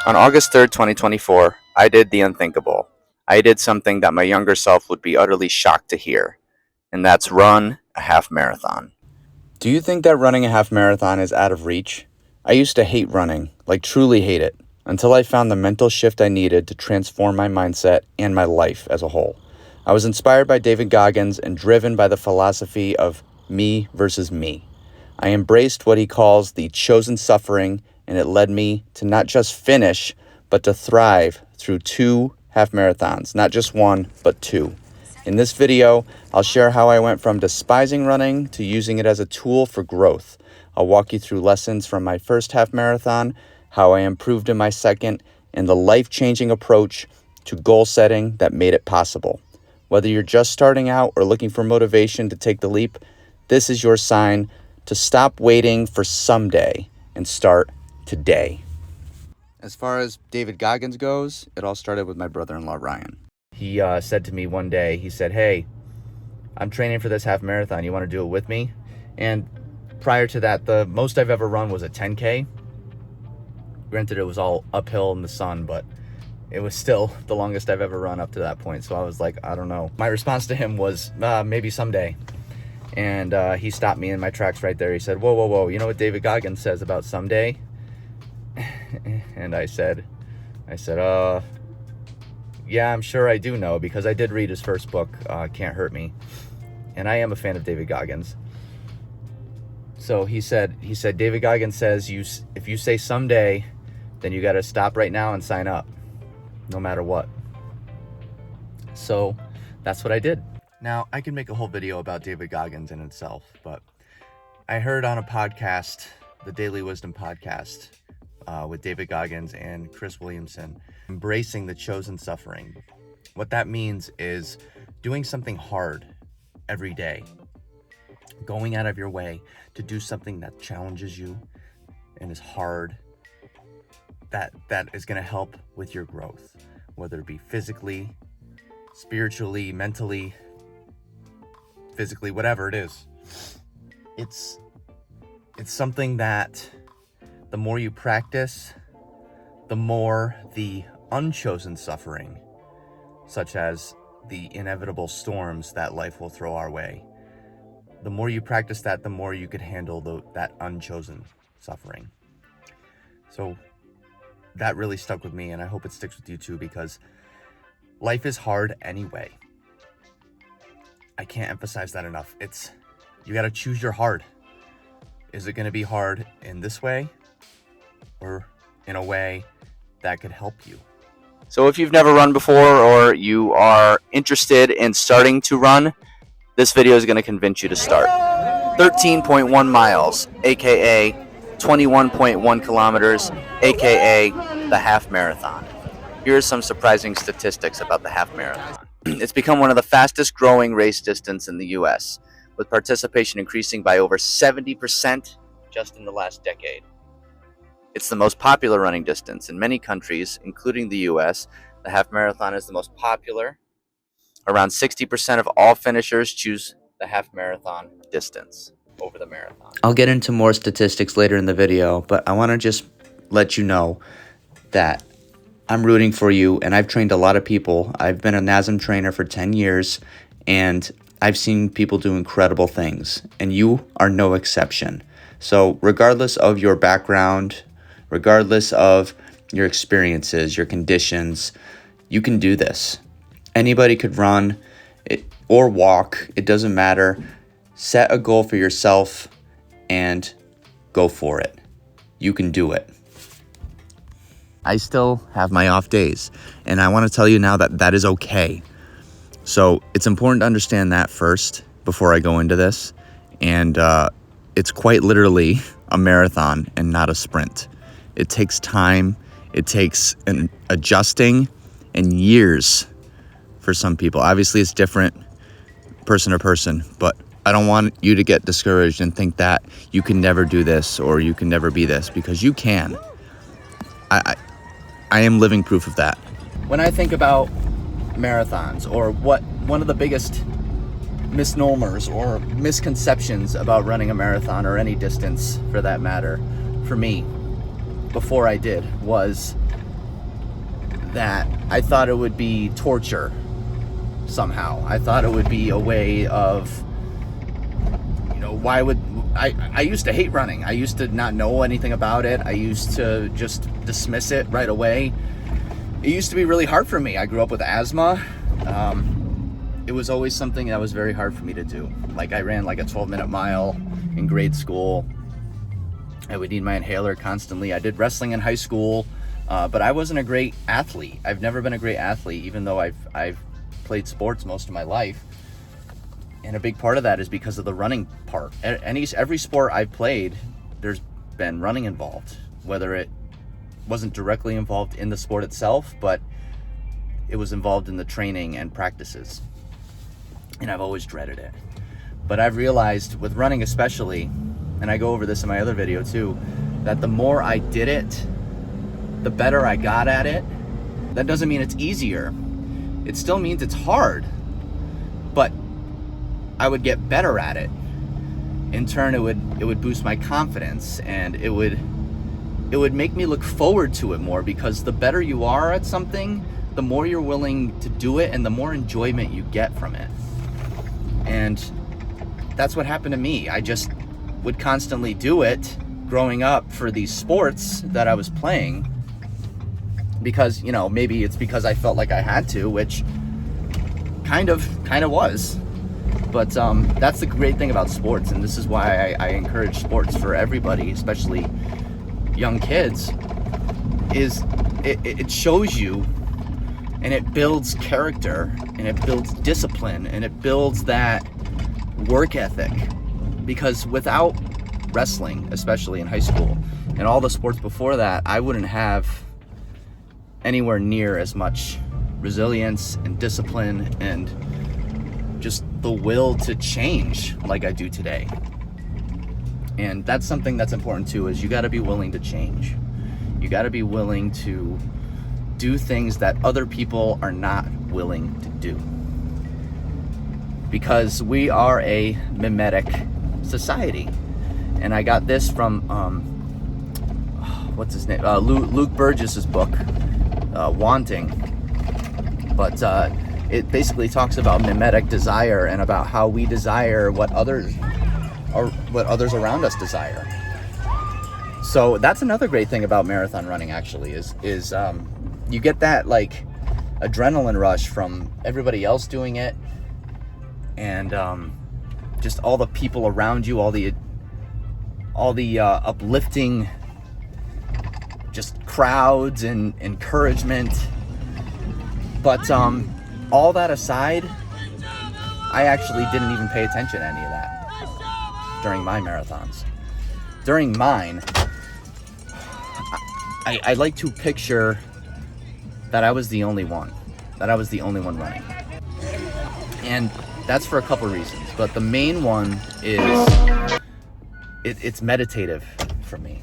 On August 3rd, 2024, I did the unthinkable. I did something that my younger self would be utterly shocked to hear, and that's run a half marathon. Do you think that running a half marathon is out of reach? I used to hate running, like truly hate it, until I found the mental shift I needed to transform my mindset and my life as a whole. I was inspired by David Goggins and driven by the philosophy of me versus me. I embraced what he calls the chosen suffering, and it led me to not just finish, but to thrive through 2 half marathons, not just one, but 2. In this video, I'll share how I went from despising running to using it as a tool for growth. I'll walk you through lessons from my first half marathon, how I improved in my second, and the life-changing approach to goal setting that made it possible. Whether you're just starting out or looking for motivation to take the leap, this is your sign to stop waiting for someday and start today. As far as David Goggins goes, it all started with my brother-in-law, Ryan. He said to me one day, he said, "Hey, I'm training for this half marathon. You want to do it with me?" And prior to that, the most I've ever run was a 10K. Granted, it was all uphill in the sun, but it was still the longest I've ever run up to that point. So I was like, I don't know. My response to him was, maybe someday. And he stopped me in my tracks right there. He said, whoa, whoa, whoa. You know what David Goggins says about someday? And I said, yeah, I'm sure I do know, because I did read his first book, Can't Hurt Me. And I am a fan of David Goggins. So he said, David Goggins says, if you say someday, then you got to stop right now and sign up, no matter what. So that's what I did. Now, I can make a whole video about David Goggins in itself, but I heard on a podcast, the Daily Wisdom podcast, with David Goggins and Chris Williamson, embracing the chosen suffering. What that means is doing something hard every day, going out of your way to do something that challenges you and is hard, that is going to help with your growth, whether it be physically, spiritually, mentally, physically, whatever it is. It's something that the more you practice, the more the unchosen suffering, such as the inevitable storms that life will throw our way, the more you practice that, the more you could handle that unchosen suffering. So that really stuck with me, and I hope it sticks with you too, because life is hard anyway. I can't emphasize that enough. You got to choose your hard. Is it going to be hard in this way, or in a way that could help you? So if you've never run before, or you are interested in starting to run, this video is going to convince you to start. 13.1 miles, aka 21.1 kilometers, aka the half marathon. Here are some surprising statistics about the half marathon. It's become one of the fastest growing race distance in the US, with participation increasing by over 70% just in the last decade. It's the most popular running distance in many countries, including the US. The half marathon is the most popular. Around 60% of all finishers choose the half marathon distance over the marathon. I'll get into more statistics later in the video, but I want to just let you know that I'm rooting for you, and I've trained a lot of people. I've been a NASM trainer for 10 years, and I've seen people do incredible things, and you are no exception. So regardless of your background, regardless of your experiences, your conditions, you can do this. Anybody could run it or walk. It doesn't matter. Set a goal for yourself and go for it. You can do it. I still have my off days, and I want to tell you now that that is okay. So it's important to understand that first before I go into this. And it's quite literally a marathon and not a sprint. It takes time. It takes an adjusting and years for some people. Obviously, it's different person to person, but I don't want you to get discouraged and think that you can never do this or you can never be this, because you can. I am living proof of that. When I think about marathons, or what one of the biggest misnomers or misconceptions about running a marathon, or any distance for that matter, for me, before I did, was that I thought it would be torture somehow. I thought it would be a way of, you know, why would I used to hate running. I used to not know anything about it. I used to just dismiss it right away. It used to be really hard for me. I grew up with asthma. It was always something that was very hard for me to do. Like, I ran like a 12-minute mile in grade school. I would need my inhaler constantly. I did wrestling in high school, but I wasn't a great athlete. I've never been a great athlete, even though I've played sports most of my life. And a big part of that is because of the running part. Every sport I've played, there's been running involved, whether it wasn't directly involved in the sport itself, but it was involved in the training and practices. And I've always dreaded it. But I've realized with running especially, and I go over this in my other video too, that the more I did it, the better I got at it. That doesn't mean it's easier. It still means it's hard, but I would get better at it. In turn, it would boost my confidence, and it would make me look forward to it more, because the better you are at something, the more you're willing to do it and the more enjoyment you get from it. And that's what happened to me. I just would constantly do it growing up for these sports that I was playing, because, you know, maybe it's because I felt like I had to, which kind of was. But that's the great thing about sports, and this is why I encourage sports for everybody, especially young kids, is it shows you, and it builds character, and it builds discipline, and it builds that work ethic. Because without wrestling, especially in high school, and all the sports before that, I wouldn't have anywhere near as much resilience and discipline and just the will to change like I do today. And that's something that's important too, is you got to be willing to change. You got to be willing to do things that other people are not willing to do, because we are a mimetic society. And I got this from what's his name, Luke Burgess's book, Wanting. But it basically talks about mimetic desire, and about how we desire what others around us desire. So that's another great thing about marathon running, actually, is you get that like adrenaline rush from everybody else doing it, and just all the people around you, all the uplifting just crowds and encouragement. But all that aside, I actually didn't even pay attention to any of that during my marathons. During mine, I like to picture that I was the only one running. And that's for a couple reasons, but the main one is it's meditative for me.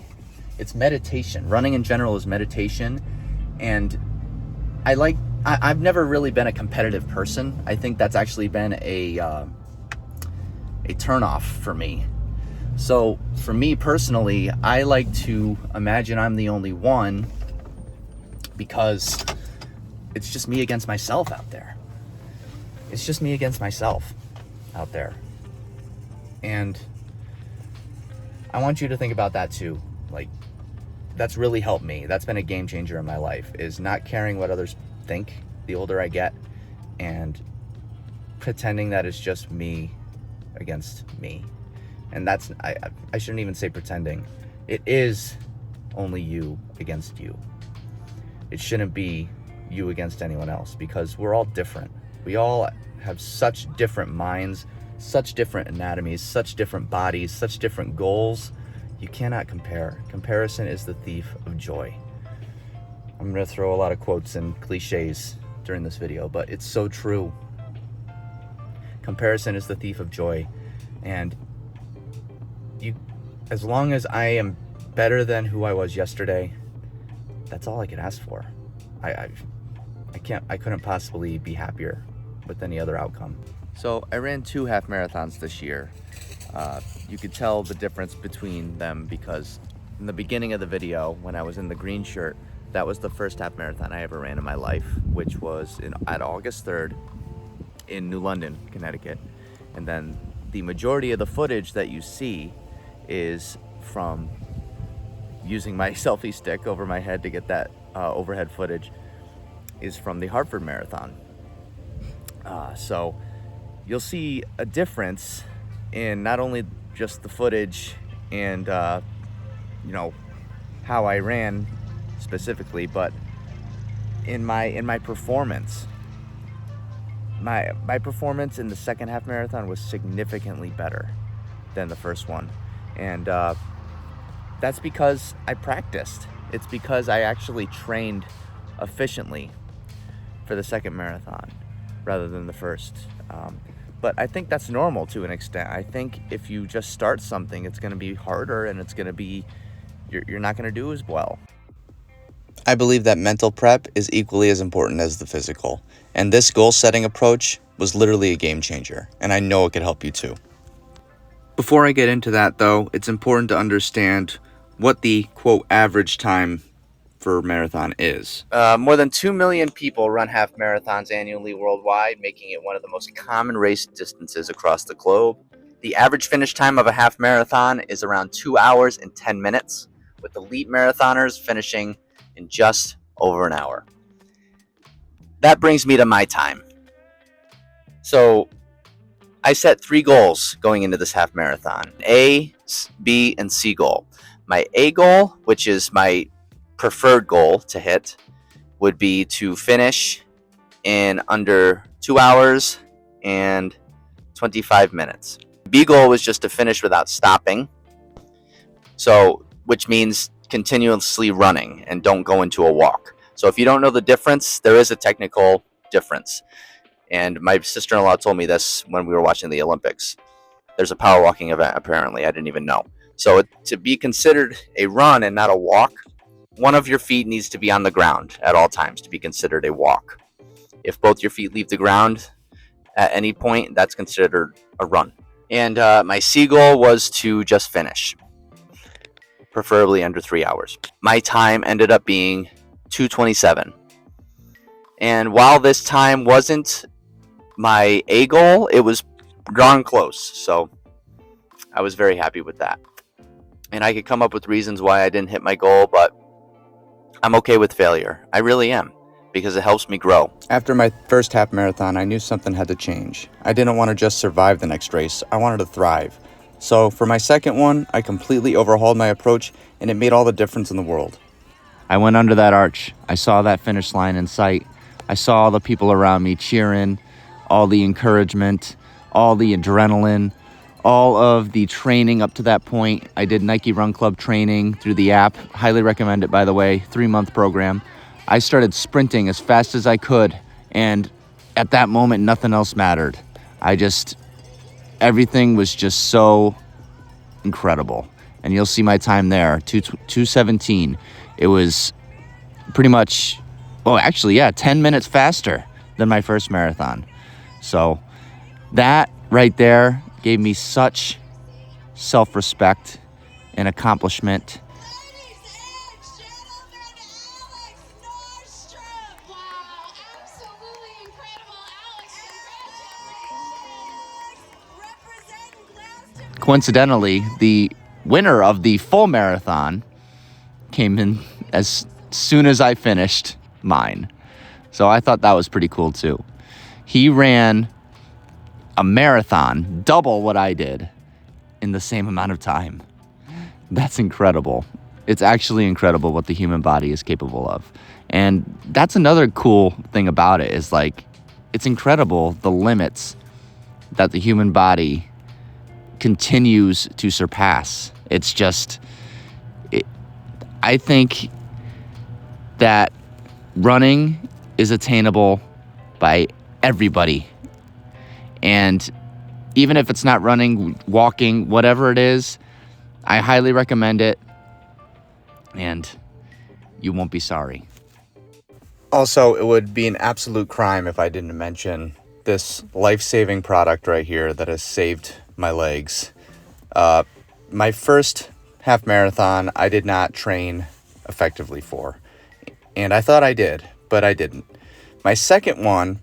It's meditation. Running in general is meditation, and I've never really been a competitive person. I think that's actually been a turnoff for me. So for me personally, I like to imagine I'm the only one, because it's just me against myself out there. It's just me against myself out there. And I want you to think about that too. Like, that's really helped me. That's been a game changer in my life, is not caring what others think the older I get, and pretending that it's just me against me. And that's, I shouldn't even say pretending. It is only you against you. It shouldn't be you against anyone else, because we're all different. We all have such different minds, such different anatomies, such different bodies, such different goals. You cannot compare. Comparison is the thief of joy. I'm going to throw a lot of quotes and cliches during this video, but it's so true. Comparison is the thief of joy. And as long as I am better than who I was yesterday, that's all I could ask for. I couldn't possibly be happier with any other outcome. So I ran 2 half marathons this year. You could tell the difference between them, because in the beginning of the video, when I was in the green shirt, that was the first half marathon I ever ran in my life, which was at August 3rd in New London, Connecticut. And then the majority of the footage that you see is from using my selfie stick over my head to get that overhead footage, is from the Hartford Marathon. So you'll see a difference in not only just the footage and you know, how I ran specifically, but in my performance. My performance in the second half marathon was significantly better than the first one, and that's because I practiced. It's because I actually trained efficiently for the second marathon rather than the first. But I think that's normal to an extent. I think if you just start something, it's going to be harder, and it's going to be, you're not going to do as well. I believe that mental prep is equally as important as the physical, and this goal-setting approach was literally a game changer, and I know it could help you too. Before I get into that, though, it's important to understand what the, quote, average time for marathon is. More than 2 million people run half marathons annually worldwide, making it one of the most common race distances across the globe. The average finish time of a half marathon is around 2 hours and 10 minutes, with elite marathoners finishing in just over an hour. That brings me to my time. So I set 3 goals going into this half marathon: A, B, and C goal. My A goal, which is my preferred goal to hit, would be to finish in under 2 hours and 25 minutes. B goal was just to finish without stopping, so which means continuously running and don't go into a walk. So if you don't know the difference, there is a technical difference. And my sister-in-law told me this when we were watching the Olympics. There's a power walking event, apparently. I didn't even know. So to be considered a run and not a walk, one of your feet needs to be on the ground at all times to be considered a walk. If both your feet leave the ground at any point, that's considered a run. And my C goal was to just finish, preferably under 3 hours. My time ended up being 2:27. And while this time wasn't my A goal, it was darn close. So I was very happy with that. And I could come up with reasons why I didn't hit my goal, but I'm okay with failure. I really am, because it helps me grow. After my first half marathon, I knew something had to change. I didn't want to just survive the next race. I wanted to thrive. So for my second one, I completely overhauled my approach, and it made all the difference in the world. I went under that arch. I saw that finish line in sight. I saw all the people around me cheering, all the encouragement, all the adrenaline, all of the training up to that point. I did Nike Run Club training through the app. Highly recommend it, by the way. 3-month program. I started sprinting as fast as I could, and at that moment, nothing else mattered. Everything was just so incredible. And you'll see my time there, 2:17. It was pretty much, 10 minutes faster than my first marathon. So that right there gave me such self-respect and accomplishment. Coincidentally, the winner of the full marathon came in as soon as I finished mine. So I thought that was pretty cool too. He ran a marathon, double what I did, in the same amount of time. That's incredible. It's actually incredible what the human body is capable of. And that's another cool thing about it, is like, it's incredible the limits that the human body continues to surpass. It's just, I think that running is attainable by everybody. And even if it's not running, walking, whatever it is, I highly recommend it, and you won't be sorry. Also, it would be an absolute crime if I didn't mention this life-saving product right here that has saved my legs. My first half marathon, I did not train effectively for. And I thought I did, but I didn't. My second one,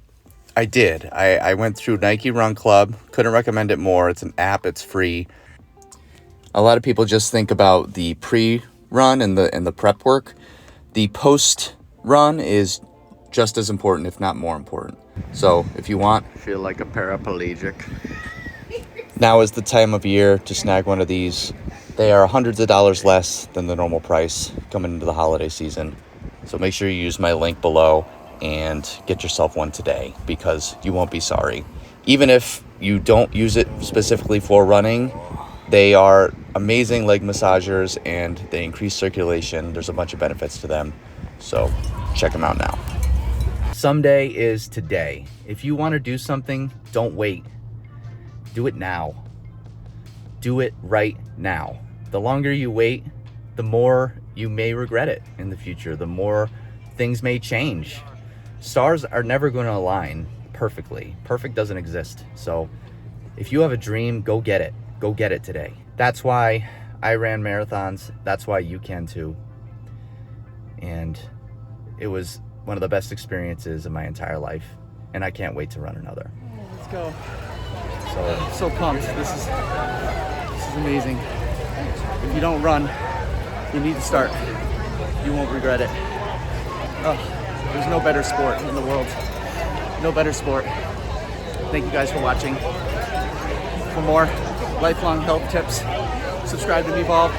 I did. I went through Nike Run Club. Couldn't recommend it more. It's an app. It's free. A lot of people just think about the pre-run and the prep work. The post-run is just as important, if not more important. So if you want, Feel like a paraplegic. now is the time of year to snag one of these. They are hundreds of dollars less than the normal price coming into the holiday season. So make sure you use my link below and get yourself one today, because you won't be sorry. Even if you don't use it specifically for running, they are amazing leg massagers and they increase circulation. There's a bunch of benefits to them. So check them out now. Someday is today. If you want to do something, don't wait. Do it now. Do it right now. The longer you wait, the more you may regret it in the future. The more things may change. Stars are never going to align perfectly. Perfect doesn't exist. So if you have a dream, go get it. Go get it today. That's why I ran marathons. That's why you can too. And it was one of the best experiences of my entire life. And I can't wait to run another. Let's go. So I'm so pumped. This is amazing. If you don't run, you need to start. You won't regret it. Oh, there's no better sport in the world. No better sport. Thank you guys for watching. For more lifelong health tips, subscribe to MevolvE,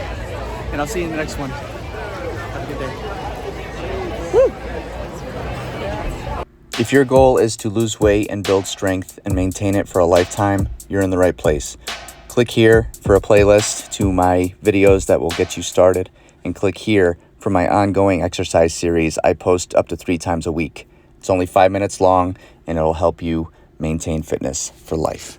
and I'll see you in the next one. Have a good day. Woo! If your goal is to lose weight and build strength and maintain it for a lifetime, you're in the right place. Click here for a playlist to my videos that will get you started, and click here for my ongoing exercise series I post up to 3 times a week. It's only 5 minutes long, and it'll help you maintain fitness for life.